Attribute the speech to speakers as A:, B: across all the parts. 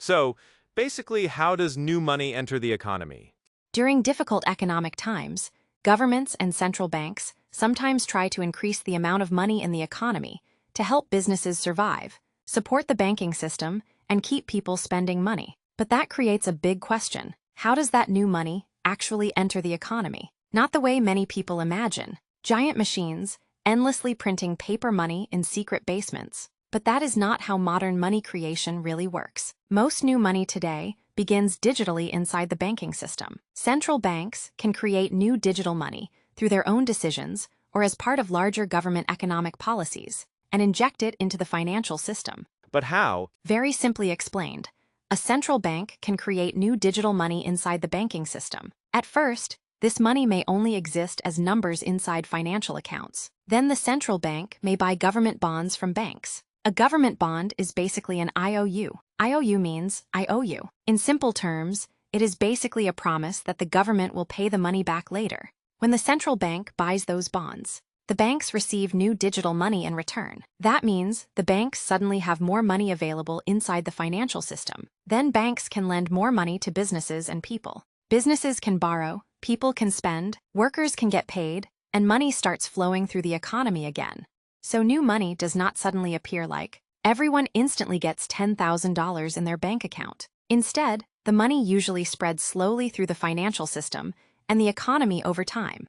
A: So, basically, how does new money enter the economy?
B: During difficult economic times, governments and central banks sometimes try to increase the amount of money in the economy to help businesses survive, support the banking system, and keep people spending money. But that creates a big question. How does that new money actually enter the economy? Not the way many people imagine. Giant machines, endlessly printing paper money in secret basements. But that is not how modern money creation really works. Most new money today begins digitally inside the banking system. Central banks can create new digital money through their own decisions or as part of larger government economic policies and inject it into the financial system.
A: But how?
B: Very simply explained, a central bank can create new digital money inside the banking system. At first, this money may only exist as numbers inside financial accounts. Then the central bank may buy government bonds from banks. A government bond is basically an IOU. IOU means I owe you. In simple terms, it is basically a promise that the government will pay the money back later. When the central bank buys those bonds, the banks receive new digital money in return. That means the banks suddenly have more money available inside the financial system. Then banks can lend more money to businesses and people. Businesses can borrow, people can spend, workers can get paid, and money starts flowing through the economy again. So new money does not suddenly appear like everyone instantly gets $10,000 in their bank account. Instead, the money usually spreads slowly through the financial system and the economy over time.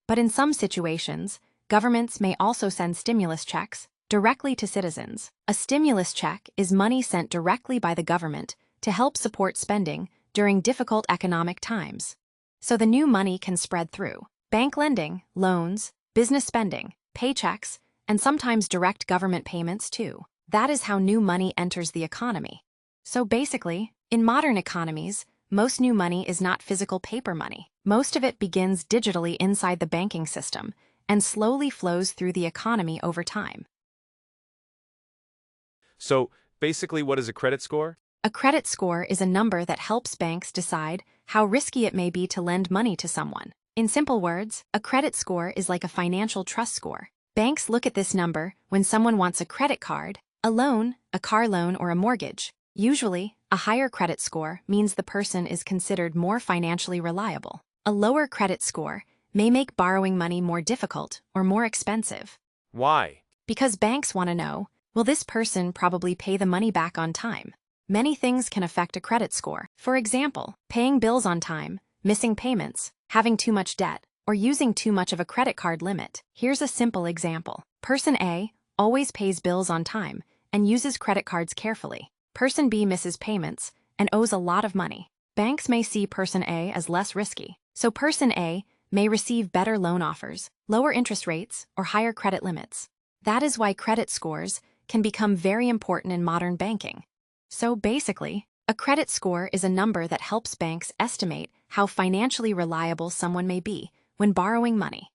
B: But in some situations, governments may also send stimulus checks directly to citizens. A stimulus check is money sent directly by the government to help support spending during difficult economic times. So the new money can spread through bank lending, loans, business spending, paychecks, and sometimes direct government payments too. That is how new money enters the economy. So basically, in modern economies, most new money is not physical paper money. Most of it begins digitally inside the banking system and slowly flows through the economy over time.
A: So, basically, what is a credit score?
B: A credit score is a number that helps banks decide how risky it may be to lend money to someone. In simple words, a credit score is like a financial trust score. Banks look at this number when someone wants a credit card, a loan, a car loan, or a mortgage. Usually, a higher credit score means the person is considered more financially reliable. A lower credit score may make borrowing money more difficult or more expensive.
A: Why?
B: Because banks want to know, will this person probably pay the money back on time? Many things can affect a credit score. For example, paying bills on time, missing payments, having too much debt, or using too much of a credit card limit. Here's a simple example. Person A always pays bills on time and uses credit cards carefully. Person B misses payments and owes a lot of money. Banks may see Person A as less risky, so Person A may receive better loan offers, lower interest rates, or higher credit limits. That is why credit scores can become very important in modern banking. So basically, a credit score is a number that helps banks estimate how financially reliable someone may be when borrowing money.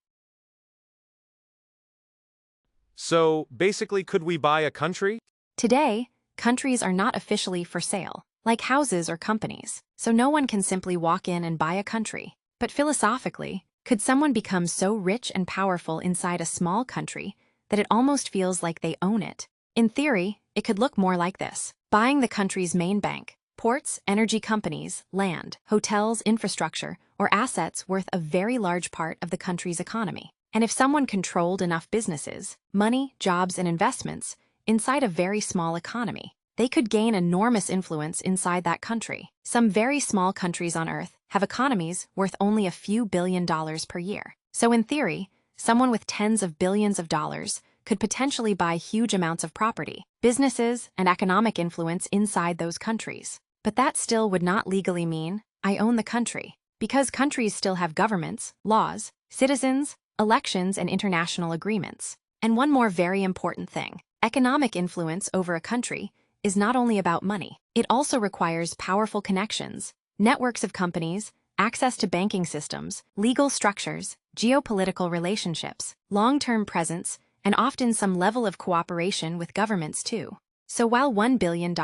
A: So, basically, could we buy a country?
B: Today, countries are not officially for sale, like houses or companies, so no one can simply walk in and buy a country. But philosophically, could someone become so rich and powerful inside a small country that it almost feels like they own it? In theory, it could look more like this: buying the country's main bank, ports, energy companies, land, hotels, infrastructure, or assets worth a very large part of the country's economy. And if someone controlled enough businesses, money, jobs, and investments inside a very small economy, they could gain enormous influence inside that country. Some very small countries on Earth have economies worth only a few $1 billion per year. So in theory, someone with tens of billions of dollars could potentially buy huge amounts of property, businesses, and economic influence inside those countries. But that still would not legally mean I own the country, because countries still have governments, laws, citizens, elections, and international agreements. And one more very important thing: economic influence over a country is not only about money. It also requires powerful connections, networks of companies, access to banking systems, legal structures, geopolitical relationships, long-term presence, and often some level of cooperation with governments too. So while $1 billion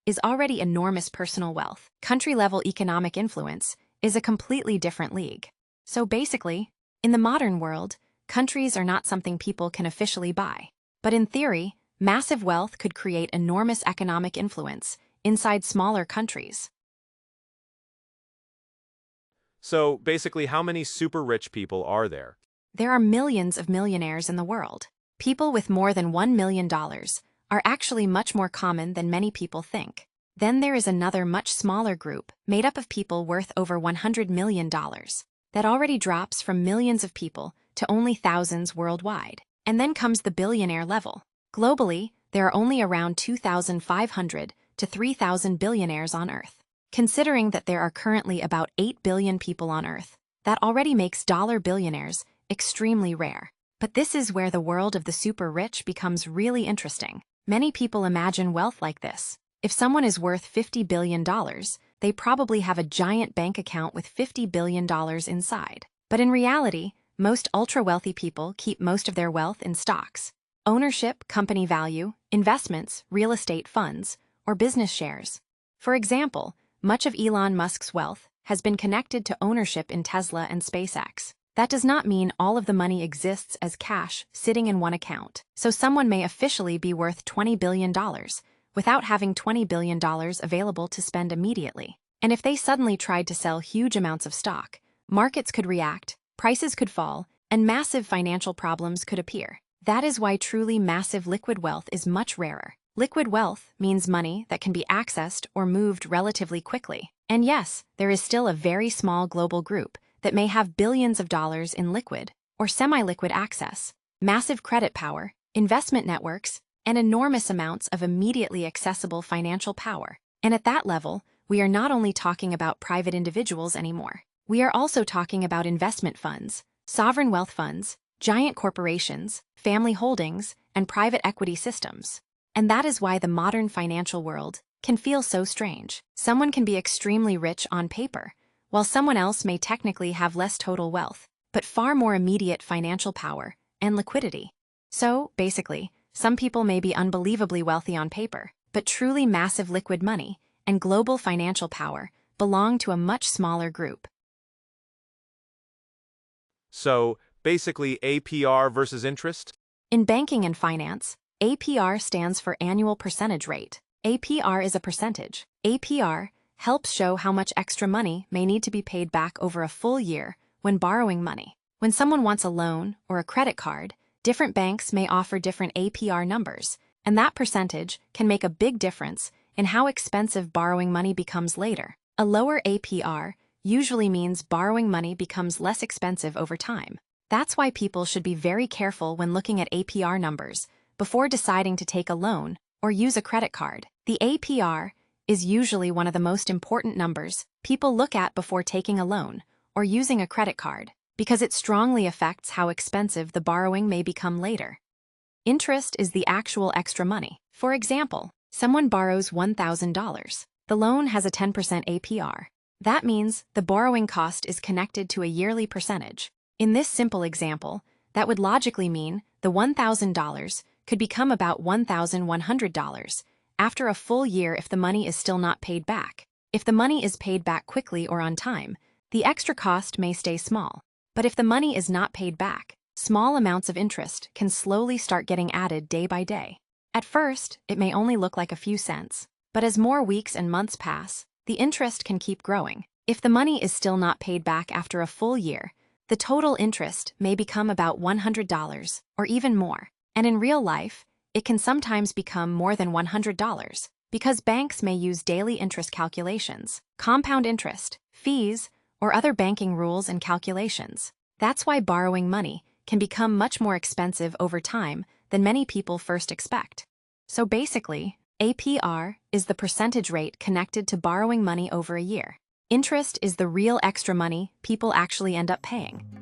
B: is already enormous personal wealth, country-level economic influence is a completely different league. So basically, in the modern world, countries are not something people can officially buy. But in theory, massive wealth could create enormous economic influence inside smaller countries.
A: So basically, how many super rich people are there?
B: There are millions of millionaires in the world. People with more than $1 million are actually much more common than many people think. Then there is another much smaller group, made up of people worth over $100 million, that already drops from millions of people to only thousands worldwide. And then comes the billionaire level. Globally, there are only around 2,500 to 3,000 billionaires on Earth. Considering that there are currently about 8 billion people on Earth, that already makes dollar billionaires extremely rare. But this is where the world of the super rich becomes really interesting. Many people imagine wealth like this. If someone is worth $50 billion, they probably have a giant bank account with $50 billion inside. But in reality, most ultra-wealthy people keep most of their wealth in stocks, ownership, company value, investments, real estate funds, or business shares. For example, much of Elon Musk's wealth has been connected to ownership in Tesla and SpaceX. That does not mean all of the money exists as cash sitting in one account. So someone may officially be worth $20 billion without having $20 billion available to spend immediately. And if they suddenly tried to sell huge amounts of stock, markets could react, prices could fall, and massive financial problems could appear. That is why truly massive liquid wealth is much rarer. Liquid wealth means money that can be accessed or moved relatively quickly. And yes, there is still a very small global group that may have billions of dollars in liquid or semi-liquid access, massive credit power, investment networks, and enormous amounts of immediately accessible financial power. And at that level, we are not only talking about private individuals anymore. We are also talking about investment funds, sovereign wealth funds, giant corporations, family holdings, and private equity systems. And that is why the modern financial world can feel so strange. Someone can be extremely rich on paper, while someone else may technically have less total wealth, but far more immediate financial power and liquidity. So, basically, some people may be unbelievably wealthy on paper, but truly massive liquid money and global financial power belong to a much smaller group.
A: So basically, APR versus interest?
B: In banking and finance, APR stands for annual percentage rate. APR is a percentage. APR helps show how much extra money may need to be paid back over a full year when borrowing money. When someone wants a loan or a credit card, different banks may offer different APR numbers, and that percentage can make a big difference in how expensive borrowing money becomes later. A lower APR usually means borrowing money becomes less expensive over time. That's why people should be very careful when looking at APR numbers before deciding to take a loan or use a credit card. The APR is usually one of the most important numbers people look at before taking a loan or using a credit card, because it strongly affects how expensive the borrowing may become later. Interest is the actual extra money. For example, someone borrows $1,000. The loan has a 10% APR. That means the borrowing cost is connected to a yearly percentage. In this simple example, that would logically mean the $1,000 could become about $1,100 after a full year if the money is still not paid back. If the money is paid back quickly or on time, the extra cost may stay small. But if the money is not paid back, small amounts of interest can slowly start getting added day by day. At first, it may only look like a few cents, but as more weeks and months pass, the interest can keep growing. If the money is still not paid back after a full year, the total interest may become about $100 or even more. And in real life, it can sometimes become more than $100 because banks may use daily interest calculations, compound interest, fees, or other banking rules and calculations. That's why borrowing money can become much more expensive over time than many people first expect. So basically, APR is the percentage rate connected to borrowing money over a year. Interest is the real extra money people actually end up paying.